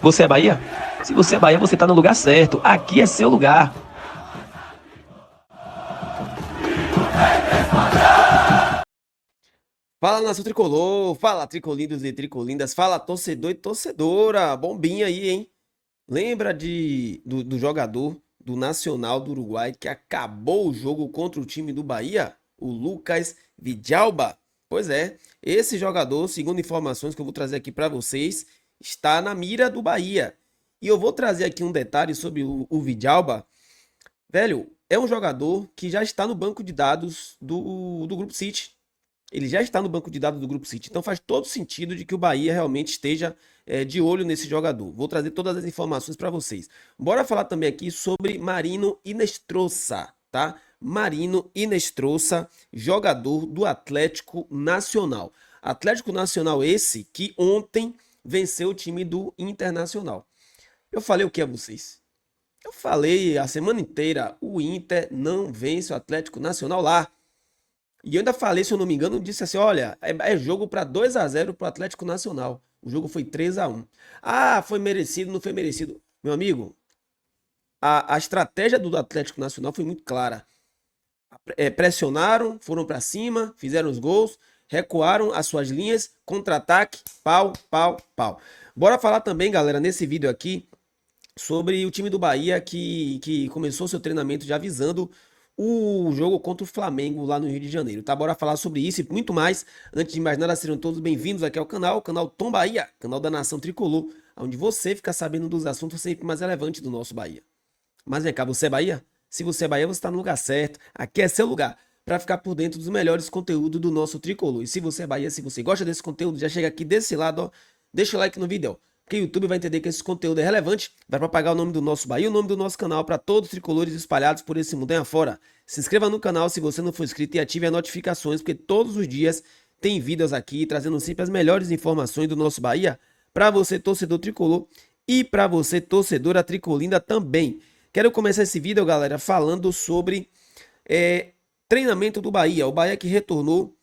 Você é Bahia? Se você é Bahia, você tá no lugar certo. Aqui é seu lugar. Fala, nação tricolor, fala tricolindos e tricolindas, fala torcedor e torcedora, bombinha aí, hein? Lembra do jogador do Nacional do Uruguai que acabou o jogo contra o time do Bahia? O Lucas Vidalba? Pois é, esse jogador, segundo informações que eu vou trazer aqui para vocês, está na mira do Bahia. E eu vou trazer aqui um detalhe sobre o Vidalba. Velho, é um jogador que já está no banco de dados do Grupo City. Ele já está no banco de dados do Grupo City. Então faz todo sentido de que o Bahia realmente esteja de olho nesse jogador. Vou trazer todas as informações para vocês. Bora falar também aqui sobre Marino Inestrosa, tá? Marino Inestrosa, jogador do Atlético Nacional. Atlético Nacional esse que ontem venceu o time do Internacional. Eu falei o que a vocês? Eu falei a semana inteira, o Inter não vence o Atlético Nacional lá. E eu ainda falei, se eu não me engano, disse assim: olha, é jogo para 2-0 para o Atlético Nacional. O jogo foi 3-1. Ah, foi merecido, não foi merecido. Meu amigo, a estratégia do Atlético Nacional foi muito clara. Pressionaram, foram para cima, fizeram os gols, recuaram as suas linhas, contra-ataque, pau, pau, pau. Bora falar também, galera, nesse vídeo aqui, sobre o time do Bahia que começou seu treinamento já avisando o jogo contra o Flamengo lá no Rio de Janeiro, tá? Bora falar sobre isso e muito mais. Antes de mais nada, sejam todos bem-vindos aqui ao canal, canal Tom Bahia, canal da Nação Tricolor, onde você fica sabendo dos assuntos sempre mais relevantes do nosso Bahia. Mas vem cá, você é Bahia? Se você é Bahia, você está no lugar certo. Aqui é seu lugar para ficar por dentro dos melhores conteúdos do nosso Tricolor. E se você é Bahia, se você gosta desse conteúdo, já chega aqui desse lado, ó, deixa o like no vídeo, ó, porque o YouTube vai entender que esse conteúdo é relevante, vai propagar o nome do nosso Bahia e o nome do nosso canal para todos os tricolores espalhados por esse mundo afora. Se inscreva no canal se você não for inscrito e ative as notificações, porque todos os dias tem vídeos aqui trazendo sempre as melhores informações do nosso Bahia para você, torcedor tricolor, e para você, torcedora tricolinda também. Quero começar esse vídeo, galera, falando sobre treinamento do Bahia. O Bahia que retornou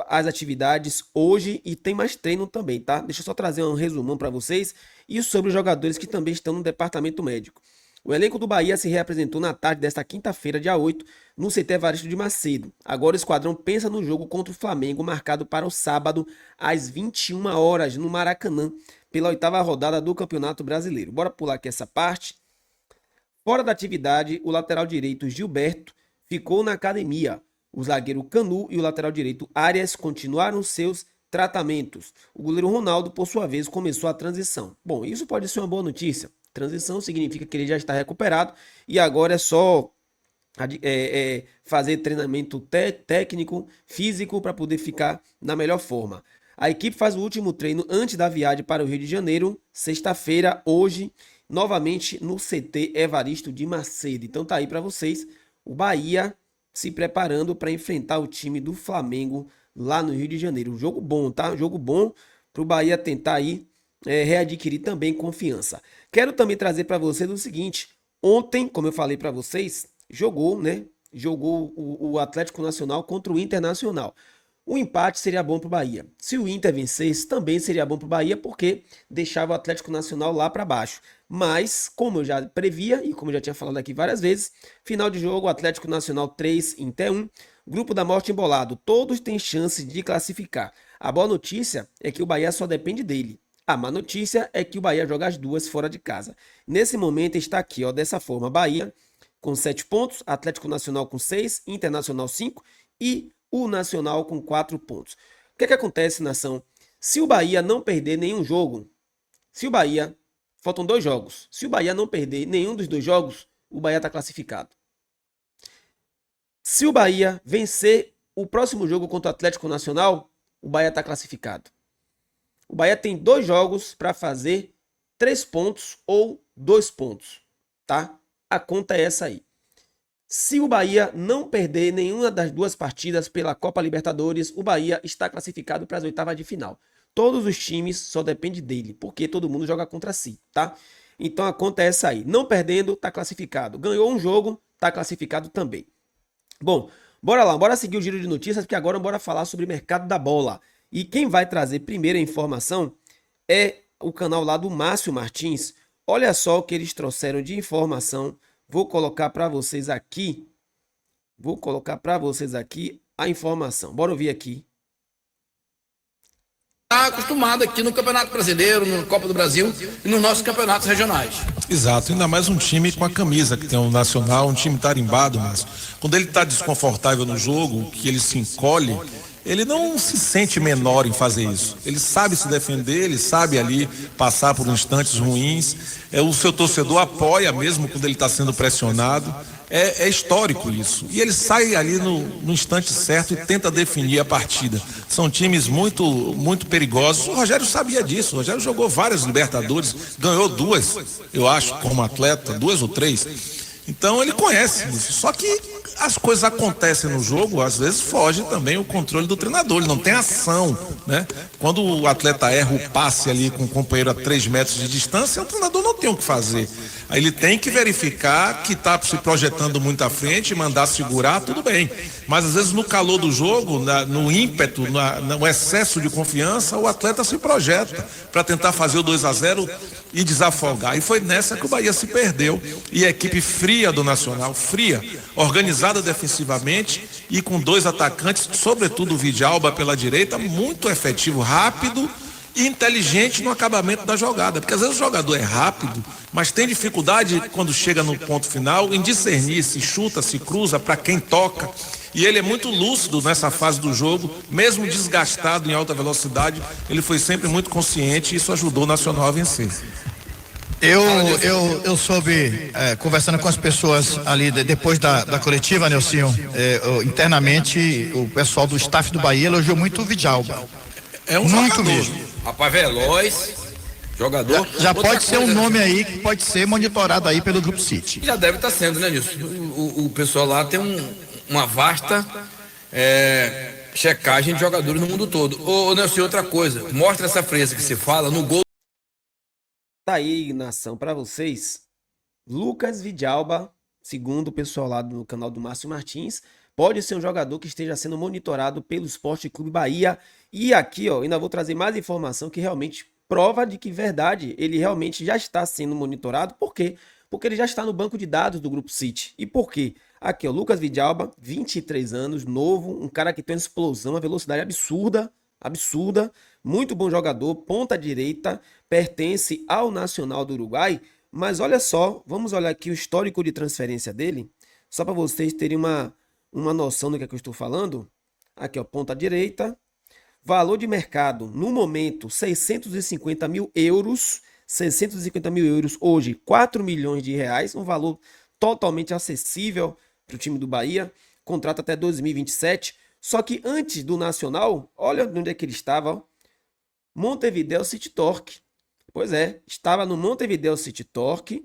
às atividades hoje e tem mais treino também, tá? Deixa eu só trazer um resumão para vocês e sobre os jogadores que também estão no departamento médico. O elenco do Bahia se reapresentou na tarde desta quinta-feira, dia 8, no CT Evaristo de Macedo. Agora o esquadrão pensa no jogo contra o Flamengo, marcado para o sábado, às 21 horas, no Maracanã, pela 8ª rodada do Campeonato Brasileiro. Bora pular aqui essa parte. Fora da atividade, o lateral direito Gilberto ficou na academia. O zagueiro Canu e o lateral direito Arias continuaram seus tratamentos. O goleiro Ronaldo, por sua vez, começou a transição. Bom, isso pode ser uma boa notícia. Transição significa que ele já está recuperado e agora é só fazer treinamento técnico, físico, para poder ficar na melhor forma. A equipe faz o último treino antes da viagem para o Rio de Janeiro, sexta-feira, hoje, novamente no CT Evaristo de Macedo. Então tá aí para vocês, o Bahia se preparando para enfrentar o time do Flamengo lá no Rio de Janeiro. Um jogo bom, tá? Um jogo bom para o Bahia tentar aí readquirir também confiança. Quero também trazer para vocês o seguinte: ontem, como eu falei para vocês, jogou, né? Jogou o Atlético Nacional contra o Internacional. O empate seria bom para o Bahia. Se o Inter vencesse, também seria bom para o Bahia, porque deixava o Atlético Nacional lá para baixo. Mas, como eu já previa, e como eu já tinha falado aqui várias vezes, final de jogo, Atlético Nacional 3, Inter 1, grupo da morte embolado. Todos têm chance de classificar. A boa notícia é que o Bahia só depende dele. A má notícia é que o Bahia joga as duas fora de casa. Nesse momento está aqui, ó, dessa forma: Bahia com 7 pontos, Atlético Nacional com 6, Internacional 5 e o Nacional com 4 pontos. O que acontece, nação? Se o Bahia não perder nenhum jogo, faltam 2 jogos. Se o Bahia não perder nenhum dos 2 jogos, o Bahia está classificado. Se o Bahia vencer o próximo jogo contra o Atlético Nacional, o Bahia está classificado. O Bahia tem 2 jogos para fazer 3 pontos ou 2 pontos, tá? A conta é essa aí. Se o Bahia não perder nenhuma das 2 partidas pela Copa Libertadores, o Bahia está classificado para as oitavas de final. Todos os times só dependem dele, porque todo mundo joga contra si, tá? Então a conta é essa aí. Não perdendo, tá classificado. Ganhou um jogo, tá classificado também. Bom, bora lá, bora seguir o giro de notícias, porque agora bora falar sobre o mercado da bola. E quem vai trazer primeiro a informação é o canal lá do Márcio Martins. Olha só o que eles trouxeram de informação. Vou colocar para vocês aqui. Vou colocar para vocês aqui a informação. Bora ouvir aqui. Está acostumado aqui no Campeonato Brasileiro, no Copa do Brasil e nos nossos campeonatos regionais. Exato, ainda mais um time com a camisa que tem um nacional, um time tarimbado, mas quando ele está desconfortável no jogo, que ele se encolhe, ele não se sente menor em fazer isso. Ele sabe se defender, ele sabe ali passar por instantes ruins. O seu torcedor apoia mesmo quando ele está sendo pressionado. É histórico isso. E ele sai ali no instante certo e tenta definir a partida. São times muito perigosos. O Rogério sabia disso. O Rogério jogou várias Libertadores, ganhou 2, eu acho, como atleta, 2 ou 3. Então ele conhece isso. Só que as coisas acontecem no jogo, às vezes foge também o controle do treinador, ele não tem ação, né? Quando o atleta erra o passe ali com o companheiro a 3 metros de distância, o treinador não tem o que fazer. Aí ele tem que verificar que está se projetando muito à frente, mandar segurar, tudo bem. Mas às vezes no calor do jogo, no ímpeto, no excesso de confiança, o atleta se projeta para tentar fazer o 2-0 e desafogar. E foi nessa que o Bahia se perdeu. E a equipe fria do Nacional, fria, organizada defensivamente e com 2 atacantes, sobretudo o Vidalba pela direita, muito efetivo, rápido e inteligente no acabamento da jogada. Porque às vezes o jogador é rápido, mas tem dificuldade quando chega no ponto final em discernir se chuta, se cruza, para quem toca. E ele é muito lúcido nessa fase do jogo, mesmo desgastado em alta velocidade, ele foi sempre muito consciente e isso ajudou o Nacional a vencer. Eu soube, conversando com as pessoas ali depois da coletiva, Nelsinho, internamente o pessoal do staff do Bahia elogiou muito o Vidalba. É um muito jogador mesmo. Rapaz, veloz, jogador. Já pode ser um nome aí que pode ser monitorado aí pelo Grupo City. Já deve estar sendo, né, Nilson? O pessoal lá tem uma vasta checagem de jogadores no mundo todo. Ô, Nelson, outra coisa, mostra essa frase que você fala no gol. Tá aí, nação, para vocês. Lucas Vidalba, segundo o pessoal lá do canal do Márcio Martins, pode ser um jogador que esteja sendo monitorado pelo Esporte Clube Bahia. E aqui, ó, ainda vou trazer mais informação que realmente prova de que, verdade, ele realmente já está sendo monitorado. Por quê? Porque ele já está no banco de dados do Grupo City. E por quê? Aqui, ó, Lucas Vidalba, 23 anos, novo, um cara que tem uma explosão, uma velocidade absurda, muito bom jogador, ponta direita, pertence ao Nacional do Uruguai, mas olha só, vamos olhar aqui o histórico de transferência dele, só para vocês terem uma noção do que é que eu estou falando. Aqui, ó, ponta direita, valor de mercado, no momento, 650 mil euros, 650 mil euros, hoje, 4 milhões de reais, um valor totalmente acessível para o time do Bahia, contrato até 2027, só que antes do Nacional, olha onde é que ele estava, ó. Montevideo City Torque. Pois é, estava no Montevideo City Torque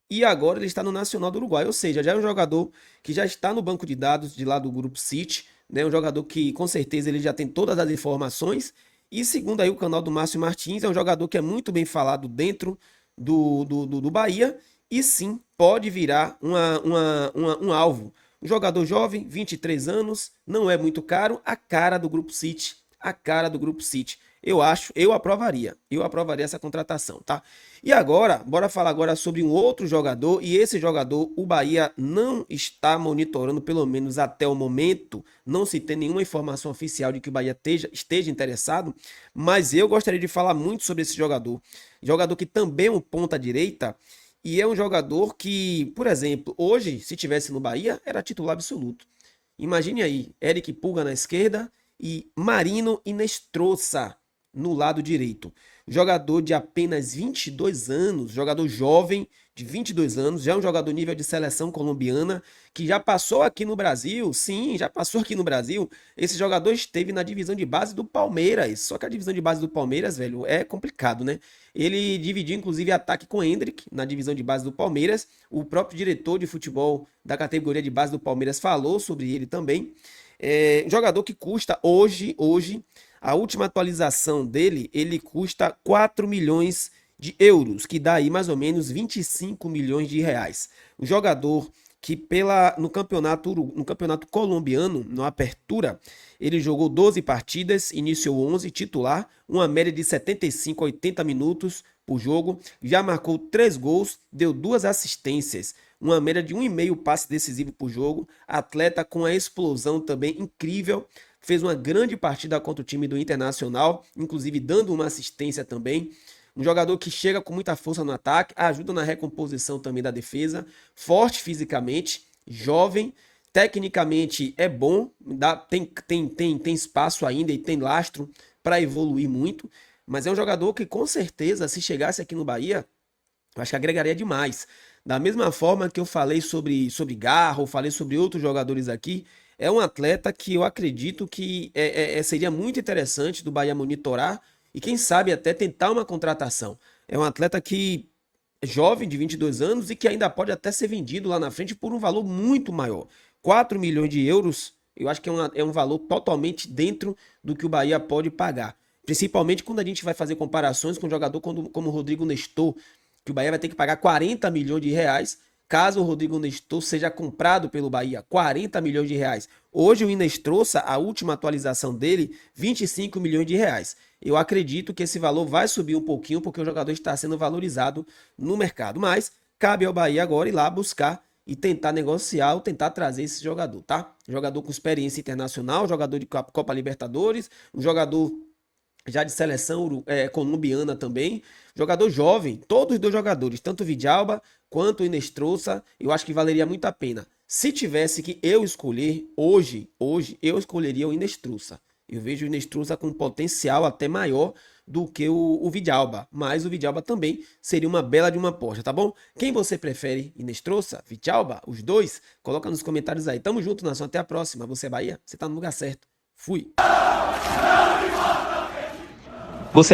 e agora ele está no Nacional do Uruguai. Ou seja, já é um jogador que já está no banco de dados de lá do Grupo City, né? Um jogador que com certeza ele já tem todas as informações. E segundo aí o canal do Márcio Martins, é um jogador que é muito bem falado dentro do Bahia e sim pode virar um alvo. Um jogador jovem, 23 anos, não é muito caro, a cara do Grupo City, a cara do Grupo City. Eu aprovaria essa contratação, tá? E agora, bora falar agora sobre um outro jogador, e esse jogador o Bahia não está monitorando, pelo menos até o momento, não se tem nenhuma informação oficial de que o Bahia esteja interessado, mas eu gostaria de falar muito sobre esse jogador que também é um ponta direita, e é um jogador que, por exemplo, hoje, se tivesse no Bahia, era titular absoluto. Imagine aí, Eric Pulga na esquerda e Marino Inestrosa no lado direito. Jogador de apenas 22 anos, jogador jovem de 22 anos, já é um jogador nível de seleção colombiana, que já passou aqui no Brasil, sim, já passou aqui no Brasil. Esse jogador esteve na divisão de base do Palmeiras, só que a divisão de base do Palmeiras, velho, é complicado, né? Ele dividiu, inclusive, ataque com Hendrick na divisão de base do Palmeiras. O próprio diretor de futebol da categoria de base do Palmeiras falou sobre ele também. Um jogador que custa hoje, a última atualização dele, ele custa 4 milhões de euros, que dá aí mais ou menos 25 milhões de reais. Um jogador que no campeonato colombiano, no Apertura, ele jogou 12 partidas, iniciou 11, titular, uma média de 75 a 80 minutos por jogo, já marcou 3 gols, deu 2 assistências, uma média de 1,5 passe decisivo por jogo, atleta com a explosão também incrível, fez uma grande partida contra o time do Internacional, inclusive dando uma assistência também. Um jogador que chega com muita força no ataque, ajuda na recomposição também da defesa, forte fisicamente, jovem, tecnicamente é bom, tem espaço ainda e tem lastro para evoluir muito, mas é um jogador que com certeza, se chegasse aqui no Bahia, eu acho que agregaria demais. Da mesma forma que eu falei sobre Garro, falei sobre outros jogadores aqui, é um atleta que eu acredito que seria muito interessante do Bahia monitorar, e quem sabe até tentar uma contratação. É um atleta que é jovem, de 22 anos, e que ainda pode até ser vendido lá na frente por um valor muito maior. 4 milhões de euros, eu acho que é um valor totalmente dentro do que o Bahia pode pagar. Principalmente quando a gente vai fazer comparações com um jogador como o Rodrigo Nestor, que o Bahia vai ter que pagar 40 milhões de reais, caso o Rodrigo Nestor seja comprado pelo Bahia, 40 milhões de reais. Hoje o Inês trouxe a última atualização dele, 25 milhões de reais. Eu acredito que esse valor vai subir um pouquinho, porque o jogador está sendo valorizado no mercado. Mas cabe ao Bahia agora ir lá buscar e tentar negociar ou tentar trazer esse jogador, tá? Jogador com experiência internacional, jogador de Copa Libertadores, um jogador já de seleção colombiana também, jogador jovem, todos os 2 jogadores, tanto o Vidalba quanto o Inestrosa, eu acho que valeria muito a pena. Se tivesse que eu escolher, hoje eu escolheria o Inestrosa. Eu vejo o Inestrosa com potencial até maior do que o Vidalba, mas o Vidalba também seria uma bela de uma aposta, tá bom? Quem você prefere, Inestrosa, Vidalba, os 2? Coloca nos comentários aí. Tamo junto, nação, até a próxima. Você é Bahia? Você tá no lugar certo. Fui! Você é